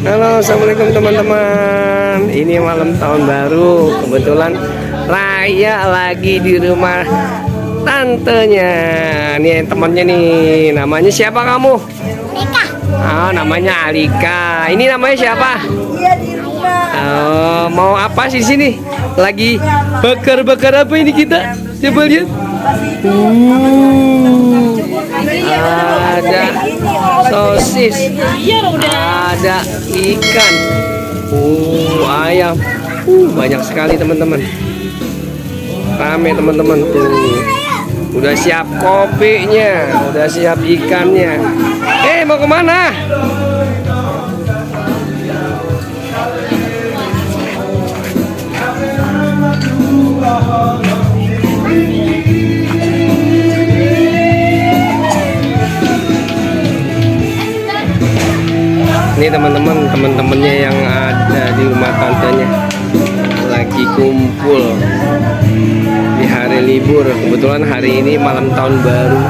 Halo, assalamualaikum teman-teman. Ini malam tahun baru. Kebetulan Raya lagi di rumah tantenya. Nih temannya nih. Namanya siapa kamu? Alika. Oh, namanya Alika. Ini namanya siapa? Iya di rumah. Oh, mau apa sih di sini? Lagi bakar-bakar apa ini kita? Coba lihat. Ada sosis, ada ikan, ayam, banyak sekali teman-teman. Rame teman-teman tuh. Udah siap kopinya, udah siap ikannya. Mau kemana? Ini teman-temannya yang ada di rumah tantenya lagi kumpul di hari libur. Kebetulan hari ini malam tahun baru.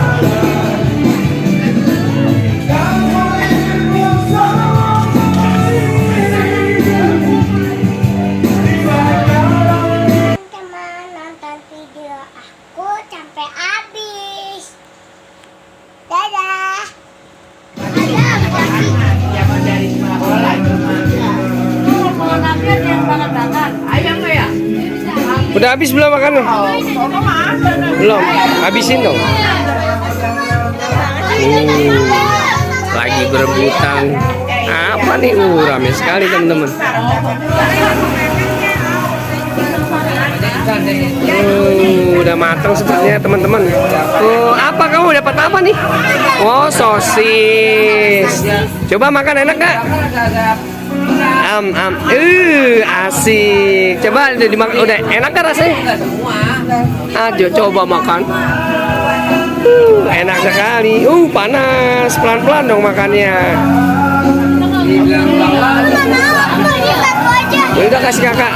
Teman nonton video aku sampai habis. Dadah. Udah habis belum makannya? Belum. Habisin dong. Lagi berebutan. Apa nih? Rame sekali teman-teman. Udah matang sepertinya teman-teman. Apa kamu dapat apa nih? Oh, sosis. Coba makan, enak gak? Asik. Coba udah dimakan, udah enak kan rasanya? Ayo coba makan. Enak sekali. Panas. Pelan-pelan dong makannya. Udah kasih kakak.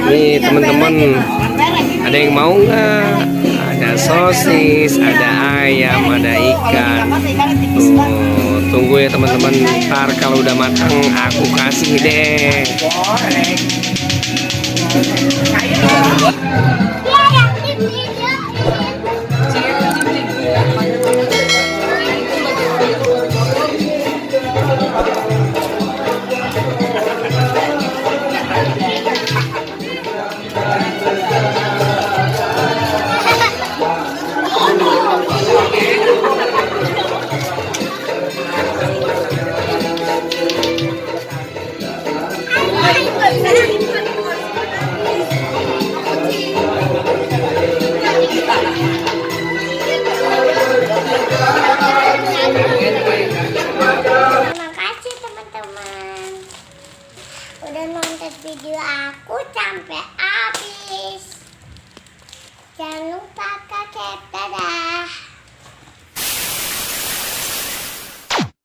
Nih teman-teman, ada yang mau nggak? Ada sosis, ada ayam, ada ikan. Tunggu ya teman-teman. Ntar kalau udah matang aku kasih deh. Terima kasih teman-teman udah nonton video aku sampai habis. Jangan lupa kakek, dadah.